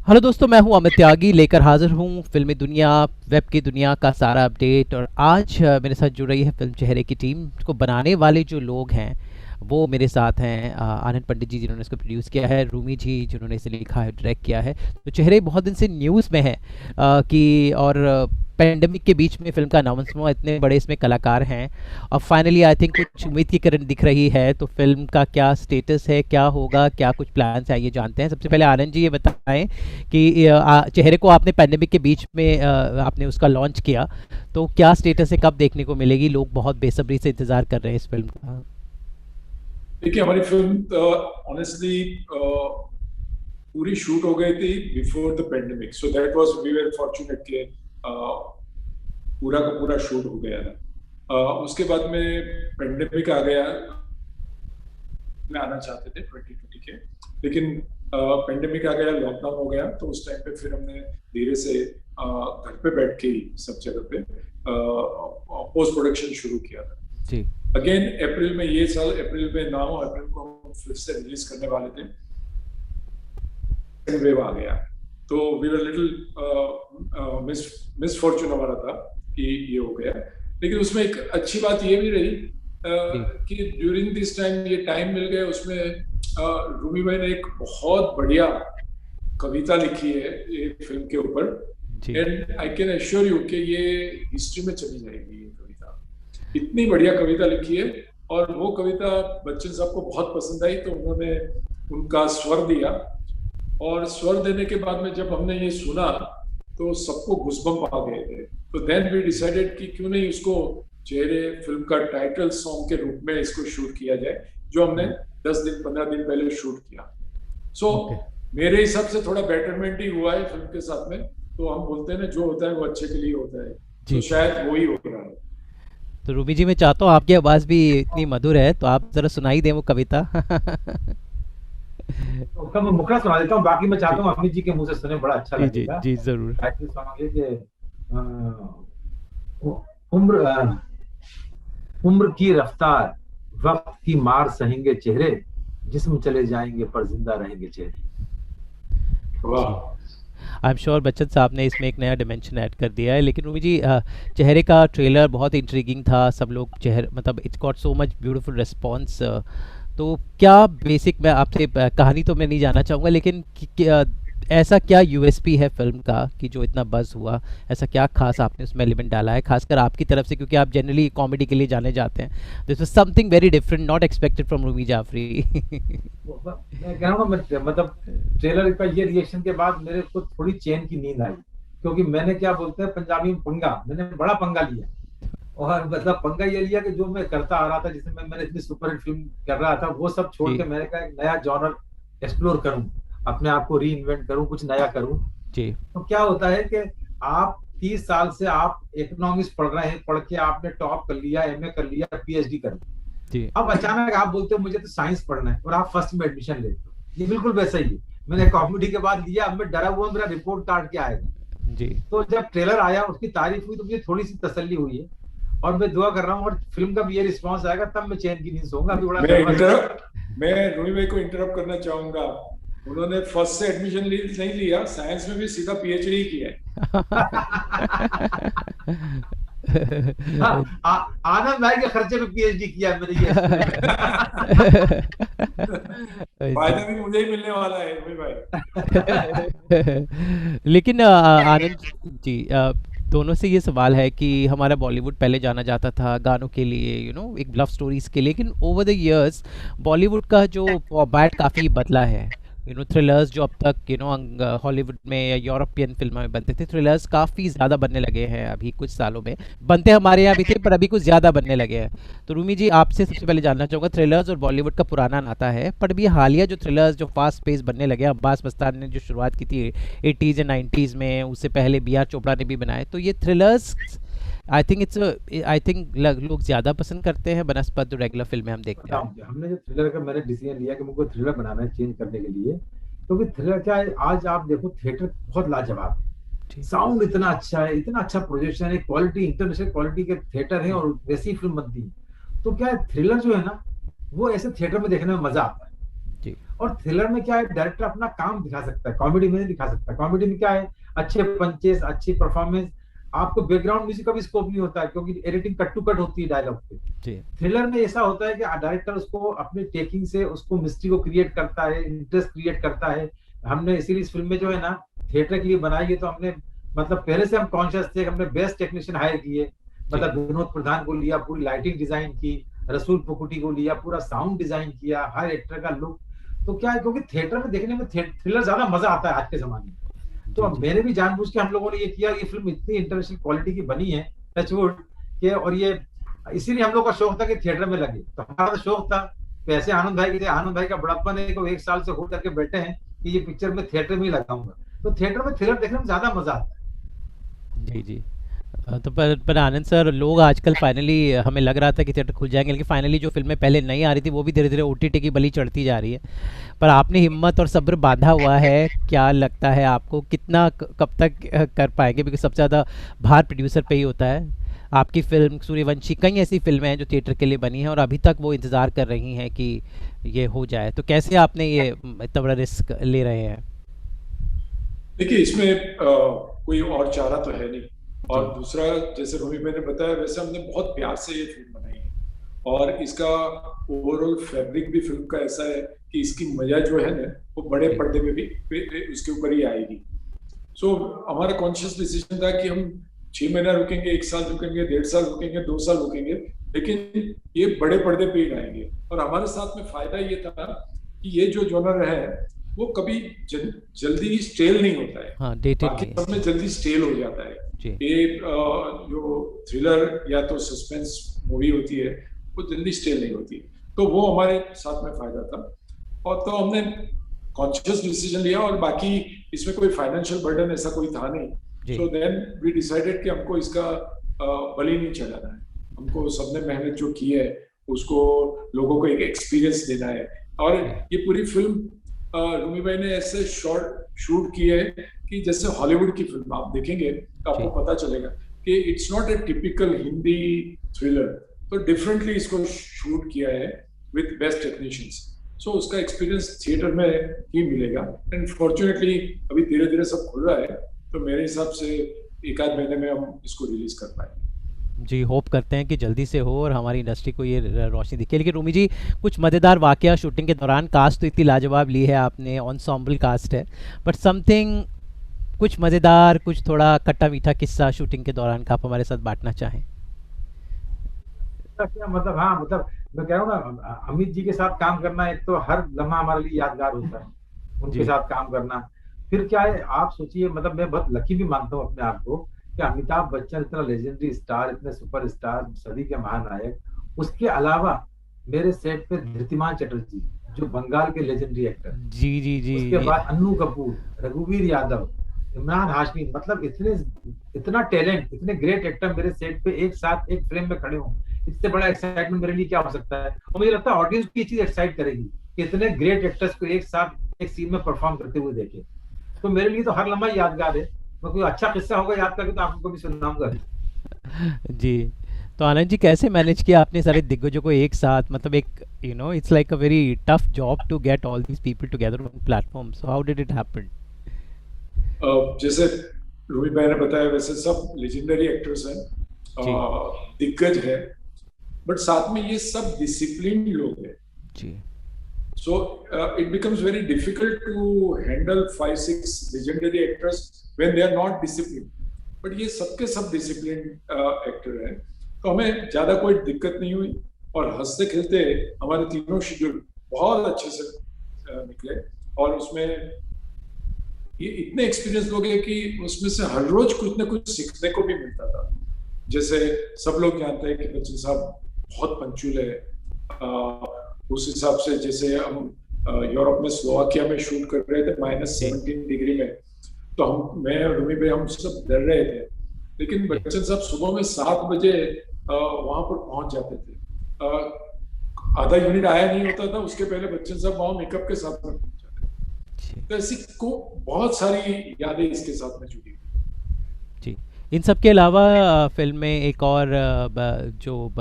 Hello दोस्तों, मैं हूं अमित त्यागी लेकर हाजिर हूं फिल्मी दुनिया, वेब की दुनिया का सारा अपडेट। और आज मेरे साथ जुड़ रही है फिल्म चेहरे की टीम को बनाने वाले जो लोग हैं वो मेरे साथ हैं। आनंद पंडित जी जिन्होंने इसको प्रोड्यूस किया है, रूमी जी जिन्होंने इसे लिखा है, डायरेक्ट किया है। तो चेहरे बहुत दिन से न्यूज़ में है कि और पेंडेमिक के बीच में फिल्म का अनाउंस हुआ, इतने बड़े इसमें कलाकार हैं। अब फाइनली आई थिंक कुछ उम्मीद की किरण दिख रही है। तो फिल्म का क्या स्टेटस है, क्या होगा, क्या कुछ प्लान्स है, ये जानते हैं। सबसे पहले आनंद जी ये बताएं कि चेहरे को आपने पेंडेमिक के बीच में आपने उसका लॉन्च किया, तो क्या स्टेटस है, कब देखने को मिलेगी? लोग बहुत बेसब्री से इंतजार कर रहे हैं इस फिल्म का। देखिए, हमारी फिल्म ऑनेस्टली पूरी शूट हो गई थी before the pandemic, so that was we were fortunate के पूरा का पूरा शूट हो गया था। उसके बाद में पेंडेमिक आ गया। में आना चाहते थे 2020 के, लेकिन पेंडेमिक आ गया, लॉकडाउन हो गया। तो उस टाइम पे फिर हमने धीरे से घर पे बैठ के ही सब जगह पे पोस्ट प्रोडक्शन शुरू किया था। जी। अगेन अप्रैल में, ये साल अप्रैल में 9 अप्रैल को हम फिर से रिलीज करने वाले थे। वेव आ गया, तो वी वर लिटिल मिसफॉर्चून हमारा था कि ये हो गया। लेकिन उसमें एक अच्छी बात ये भी रही जी। कि ड्यूरिंग दिस टाइम ये टाइम मिल गया। उसमें रूमी भाई ने एक बहुत बढ़िया कविता लिखी है ये फिल्म के ऊपर, जी। And I can assure you कि ये हिस्ट्री में चली जाएगी। ये कविता इतनी बढ़िया कविता लिखी है, और वो कविता बच्चन साहब को बहुत पसंद आई, तो उन्होंने उनका स्वर दिया। और स्वर देने के बाद में जब हमने ये सुना तो सबको घुसबम्प आ गए थे। तो देन वी डिसाइडेड कि क्यों नहीं उसको चेहरे फिल्म का टाइटल सॉन्ग के रूप में इसको शूट किया जाए, जो हमने 10 दिन 15 दिन पहले शूट किया। सो मेरे हिसाब से थोड़ा बेटरमेंट ही हुआ है फिल्म के साथ में। तो हम बोलते हैं ना, जो होता है वो अच्छे के लिए होता है, तो शायद वो ही हो रहा है। तो रूबी जी, मैं चाहता हूँ, आपकी आवाज़ भी इतनी मधुर है, तो आप ज़रा सुनाई दें वो कविता। उसका मैं मुखड़ा सुना देता हूँ, बाकी मैं चाहता हूँ अमित जी के मुंह से सुने, बड़ा अच्छा जी जी लगेगा। जी, जरूर। टाइटल सॉन्ग है कि उम्र उम्र की रफ्तार, वक्त की मार सहेंगे चेहरे, जिस्म चले जाएंगे पर जिंदा रहेंगे चेहरे। वाह। आई एम श्योर बच्चन साहब ने इसमें एक नया डिमेंशन ऐड कर दिया है। लेकिन रूमी जी, चेहरे का ट्रेलर बहुत इंट्रीगिंग था। सब लोग चेहरे मतलब it's got so much beautiful response. तो क्या बेसिक, मैं आपसे कहानी तो मैं नहीं जानना चाहूँगा, लेकिन ऐसा क्या यूएसपी है फिल्म का कि जो इतना बज़ हुआ? ऐसा क्या खास आपने उसमें एलिमेंट डाला है, खासकर आपकी तरफ से, क्योंकि आप जनरली कॉमेडी के लिए जाने जाते हैं। This was something very different, not expected from Rumi Jaffrey. मैं कह रहा हूँ, मतलब ट्रेलर का ये रिएक्शन के बाद मेरे को थोड़ी चैन की नींद आई, क्योंकि मैंने, क्या बोलते हैं पंजाबी में, पंगा, मैंने बड़ा पंगा लिया। और मतलब पंगा ये लिया कि जो मैं करता आ रहा था, जिसमें मैंने इतनी सुपरहिट फिल्म कर रहा था, वो सब छोड़ जी के मैंने कहा एक नया जॉनर एक्सप्लोर करूं, अपने आप को री इन्वेंट करूं, कुछ नया करूं। जी तो क्या होता है कि आप 30 साल से आप इकोनॉमिक्स पढ़ रहे हैं, पढ़ के आपने टॉप कर लिया, एमए कर लिया, पीएचडी कर लिया। जी अब अचानक आप बोलते हो मुझे तो साइंस पढ़ना है, और आप फर्स्ट में एडमिशन लेते हो। ये बिल्कुल वैसा ही है। मैंने कॉमेडी के बाद लिया, अब मैं डरा हुआ मेरा रिपोर्ट कार्ड क्या आएगा। जी। तो जब ट्रेलर आया, उसकी तारीफ हुई, तो मुझे थोड़ी सी तसल्ली हुई है। और मैं दुआ कर रहा हूँ, और फिल्म का भी ये रिस्पांस आएगा, तब मैं चैन की नींद सोऊंगा। अभी बड़ा मैं रूही भाई को इंटरप्ट करना चाहूंगा। उन्होंने फर्स्ट से एडमिशन नहीं लिया, साइंस में भी सीधा पीएचडी किया हाँ, आनंद भाई के खर्चे पे पीएचडी किया मैंने ये। फायदा भी मुझे ही मिलने वाला है रूही भाई। लेकिन आनंद जी, दोनों से ये सवाल है कि हमारा बॉलीवुड पहले जाना जाता था गानों के लिए, एक लव स्टोरीज के लिए, लेकिन ओवर द इयर्स बॉलीवुड का जो फॉर्मेट काफ़ी बदला है। थ्रिलर्स जो अब तक हॉलीवुड में या यूरोपियन फिल्मों में बनते थे, थ्रिलर्स काफ़ी ज़्यादा बनने लगे हैं अभी कुछ सालों में। बनते हमारे यहाँ भी थे, पर अभी कुछ ज़्यादा बनने लगे हैं। तो रूमी जी, आपसे सबसे पहले जानना चाहूँगा, थ्रिलर्स और बॉलीवुड का पुराना नाता है, पर अभी हालिया जो थ्रिलर्स जो फास्ट पेस बनने लगे, अब्बास मस्तान ने जो शुरुआत की थी 80s या 90s में, उससे पहले बी आर चोपड़ा ने भी बनाए, तो ये थ्रिलर्स आई थिंक लोग ज़्यादा पसंद करते हैं बनस्पत जो रेगुलर फिल्में हम देखते हैं। हमने जो थ्रिलर का मैंने डिसीजन लिया कि मुझको थ्रिलर बनाना है, चेंज करने के लिए। क्योंकि थ्रिलर क्या है, आज आप देखो थिएटर बहुत लाजवाब है, साउंड इतना अच्छा है, इतना अच्छा प्रोजेक्शन है, क्वालिटी, इंटरनेशनल क्वालिटी के थिएटर है, और वैसी फिल्म बनती है। तो क्या है, थ्रिलर जो है ना, वो ऐसे थिएटर में देखने में मजा आता है। और थ्रिलर में क्या है, डायरेक्टर अपना काम दिखा सकता है, कॉमेडी में नहीं दिखा सकता। कॉमेडी में क्या है, अच्छे पंचेस, अच्छी परफॉर्मेंस, आपको बैकग्राउंड म्यूजिक का भी स्कोप नहीं होता है क्योंकि एडिटिंग कट टू कट होती है डायलॉग पे। जी थ्रिलर में ऐसा होता है कि डायरेक्टर उसको अपनी टेकिंग से उसको मिस्ट्री को क्रिएट करता है, इंटरेस्ट क्रिएट करता है। हमने इसीलिए इस फिल्म में जो है ना, थिएटर के लिए बनाई है तो हमने मतलब पहले से हम कॉन्शियस थे, हमने बेस्ट टेक्नीशियन हायर किए। जी मतलब विनोद प्रधान को लिया, पूरी लाइटिंग डिजाइन की, रसूल पुकुटी को लिया, पूरा साउंड डिजाइन किया, हर एक्टर का लुक। तो क्या है, क्योंकि थिएटर में देखने में थ्रिलर ज्यादा मजा आता है आज के जमाने में। तो जी अब जी मैंने भी जानबूझ के हम लोगों ने ये किया, ये फिल्म इतनी इंटरनेशनल क्वालिटी की बनी है, टचवुड के, और ये इसीलिए हम लोग का शौक था कि थिएटर में लगे। तो हमारा तो शौक था, तो ऐसे आनंद भाई के, आनंद भाई का बड़प्पन है कि 1 साल से हो करके बैठे हैं कि ये पिक्चर में थिएटर में ही लगाऊंगा। तो थिएटर में थ्रिलर देखने में ज्यादा मजा आता है। जी जी। तो पर आनंद सर, लोग आजकल फाइनली, हमें लग रहा था कि थिएटर खुल जाएंगे, लेकिन फाइनली जो फिल्में पहले नहीं आ रही थी वो भी धीरे धीरे ओटीटी की बलि चढ़ती जा रही है। पर आपने हिम्मत और सब्र बांधा हुआ है, क्या लगता है आपको कितना कब तक कर पाएंगे? क्योंकि सबसे ज़्यादा भार प्रोड्यूसर पे ही होता है। आपकी फिल्म सूर्यवंशी, कई ऐसी फिल्में हैं जो थिएटर के लिए बनी हैं और अभी तक वो इंतज़ार कर रही हैं कि ये हो जाए, तो कैसे आपने ये इतना बड़ा रिस्क ले रहे हैं? देखिए, इसमें कोई और चारा तो है नहीं। और जी दूसरा, जैसे रूमी भाई ने बताया, वैसे हमने बहुत प्यार से ये फिल्म बनाई है। और इसका ओवरऑल फैब्रिक भी फिल्म का ऐसा है कि इसकी मजा जो है ना, वो बड़े जी पर्दे में भी उसके ऊपर ही आएगी। सो हमारा कॉन्शियस डिसीजन था कि हम 6 महीना रुकेंगे, 1 साल रुकेंगे, 1.5 साल रुकेंगे, 2 साल रुकेंगे, लेकिन ये बड़े पर्दे पे ही आएंगे। और हमारे साथ में फायदा ये था कि ये जो जॉनर है वो कभी जल्दी स्टेल नहीं होता है। हाँ, डेटेड बाकी नहीं है। सब में जल्दी स्टेल हो जाता है। जी ये जो थ्रिलर या तो सस्पेंस मूवी होती है वो जल्दी स्टेल नहीं होती। तो वो हमारे साथ में फायदा था। और तो हमने कॉन्शियस डिसीजन लिया, और बाकी इसमें कोई फाइनेंशियल बर्डन ऐसा कोई था नहीं। जी सो देन वी डिसाइडेड कि हमको इसका बलि नहीं चढ़ाना है। हमको सबने मेहनत जो की है उसको लोगों को एक एक्सपीरियंस देना है। और जी ये पूरी फिल्म रूमी भाई ने ऐसे शॉर्ट शूट की है कि जैसे हॉलीवुड की फिल्म आप देखेंगे तो आपको जी पता चलेगा कि it's not a typical Hindi thriller. तो डिफरेंटली इसको शूट किया है विद बेस्ट टेक्नीशियंस। सो उसका एक्सपीरियंस थिएटर में ही मिलेगा। एंड फॉर्चुनेटली अभी धीरे धीरे सब खुल रहा है, तो मेरे हिसाब से 1 आध महीने में हम इसको रिलीज कर पाएंगे। जी, होप करते हैं कि जल्दी से हो और हमारी इंडस्ट्री को ये रोशनी दिखे। लेकिन रूमी जी, कुछ मज़ेदार वाकया शूटिंग के दौरान, कास्ट तो इतनी लाजवाब ली है आपने, ऑनसॉम्बल कास्ट है, बट समथिंग, कुछ मज़ेदार, कुछ थोड़ा खट्टा मीठा किस्सा शूटिंग के दौरान का आप हमारे साथ बांटना चाहें? क्या मतलब, हाँ मतलब मैं कह रहा हूँ ना, अमित जी के साथ काम करना एक तो हर लम्हा हमारे लिए यादगार होता है, उनके जी साथ काम करना। फिर क्या है, आप सोचिए, मतलब मैं बहुत लकी भी मानता हूँ अपने आप को कि अमिताभ बच्चन इतना लेजेंडरी स्टार, इतने सुपर स्टार, सदी के महानायक, उसके अलावा मेरे सेट पे धृतिमान चटर्जी, जो बंगाल के लेजेंडरी एक्टर, जी जी जी। उसके बाद अन्नू कपूर, रघुवीर यादव, इमरान हाशमी, मतलब इतने, इतना टैलेंट, इतने ग्रेट एक्टर मेरे सेट पे एक साथ एक फ्रेम में खड़े हों, इससे बड़ा एक्साइटमेंट मेरे लिए क्या हो सकता है। और मुझे लगता है ऑडियंस की चीज एक्साइट करेगी कि इतने ग्रेट एक्टर्स को एक साथ एक सीन में परफॉर्म करते हुए देखे। तो मेरे लिए तो हर लम्हा यादगार है। मैं कोई अच्छा किस्सा होगा याद करके तो आपको भी सुनाऊंगा। जी, तो आनंद जी, कैसे मैनेज किया आपने सारे दिग्गजों को एक साथ? मतलब एक, it's like a very tough job to get all these people together on platform, so how did it happen? जैसे रोहित भाई ने बताया, वैसे सब लेजेंडरी एक्टर्स हैं, जी दिग्गज है, बट साथ में ये सब डिसिप्लिन लोग हैं। जी So it becomes very difficult to handle 5-6 legendary actors when they are not disciplined. But ये सबके सब disciplined actor हैं, तो हमें ज्यादा कोई दिक्कत नहीं हुई। और हंसते खेलते हमारे तीनों शेड्यूल बहुत अच्छे से निकले। और उसमें ये इतने एक्सपीरियंस लोग हैं कि उसमें से हर रोज कुछ ना कुछ सीखने को भी मिलता था। जैसे सब लोग जानते हैं कि बच्चन साहब बहुत पंचुअल है। उस हिसाब से जैसे हम यूरोप में स्लोवाकिया में शूट कर रहे थे -17 डिग्री में, तो मैं और रूमी भाई हम सब डर रहे थे, लेकिन बच्चन साहब सुबह में 7 बजे वहां पर पहुंच जाते थे। आधा यूनिट आया नहीं होता था उसके पहले बच्चन साहब वहां मेकअप के साथ में पहुंच जाते थे। तो ऐसी को बहुत सारी यादें इसके साथ में जुड़ी। जी। इन सब के अलावा फिल्म में एक और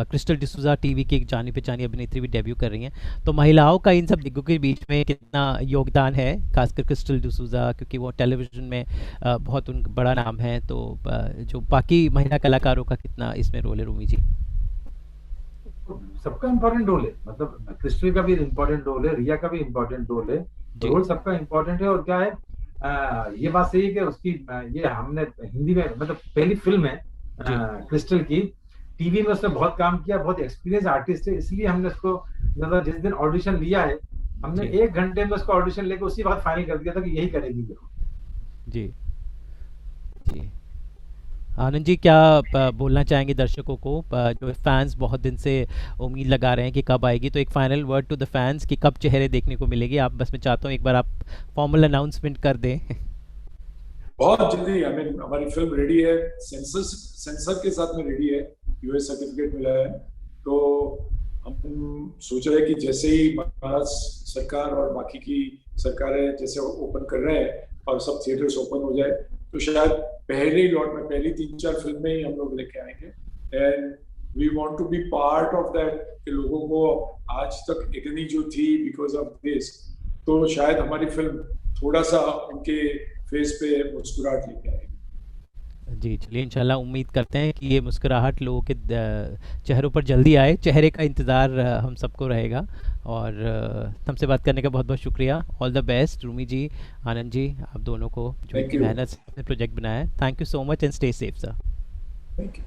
क्रिस्टल डिसूजा टीवी की एक जानी पहचानी अभिनेत्री भी डेब्यू कर रही हैं, तो महिलाओं का इन सब दिग्गजों के बीच में कितना योगदान है, खासकर क्रिस्टल डिसूजा क्योंकि वो टेलीविज़न में बहुत उन बड़ा नाम है, तो जो बाकी महिला कलाकारों का कितना इसमें रोल है रूमी जी? सबका इम्पोर्टेंट रोल है, मतलब क्रिस्टल का भी इम्पोर्टेंट रोल है, रिया का भी इम्पोर्टेंट रोल है, जी रोल सबका इम्पोर्टेंट है। और क्या है, ये बात सही है कि उसकी ये हमने हिंदी में मतलब पहली फिल्म है जी क्रिस्टल की, टीवी में उसने बहुत काम किया, बहुत एक्सपीरियंस आर्टिस्ट है, इसलिए हमने उसको मतलब जिस दिन ऑडिशन लिया है, हमने जी 1 घंटे में उसको ऑडिशन लेके उसी बात फाइनल कर दिया था कि यही करेगी ये। जी जी। आनंद जी, क्या बोलना चाहेंगे दर्शकों को, जो फैंस बहुत दिन से उम्मीद लगा रहे हैं कि कब आएगी, तो एक final word to the fans कि कब चेहरे देखने को मिलेगी? आप बस मैं चाहता हूँ एक बार आप फॉर्मल अनाउंसमेंट कर दें। बहुत जल्दी, आई मीन हमारी फिल्म रेडी है, सेंसर सेंसर के साथ में रेडी है, यूएस सर्टिफिकेट मिला है, तो हम सोच रहे हैं कि जैसे ही महाराष्ट्र सरकार और बाकी की सरकारें जैसे ओपन कर रहे हैं और सब थिएटर्स ओपन हो जाए, तो शायद पहले ही लॉट में पहली 3-4 फिल्में ही हम लोग लेके आएंगे। And we want to be part of that, कि लोगों को आज तक एग्नी जो थी बिकॉज ऑफ दिस, तो शायद हमारी फिल्म थोड़ा सा उनके फेस पे मुस्कुराहट लेके आएगी। जी चलिए, इंशाल्लाह उम्मीद करते हैं कि ये मुस्कुराहट लोगों के चेहरों पर जल्दी आए, चेहरे का इंतज़ार हम सबको रहेगा। और हमसे बात करने का बहुत बहुत शुक्रिया। ऑल द बेस्ट रूमी जी, आनंद जी, आप दोनों को जो थैंक इतनी यू, मेहनत से प्रोजेक्ट बनाया है। Thank you so much and stay safe sir. Thank you.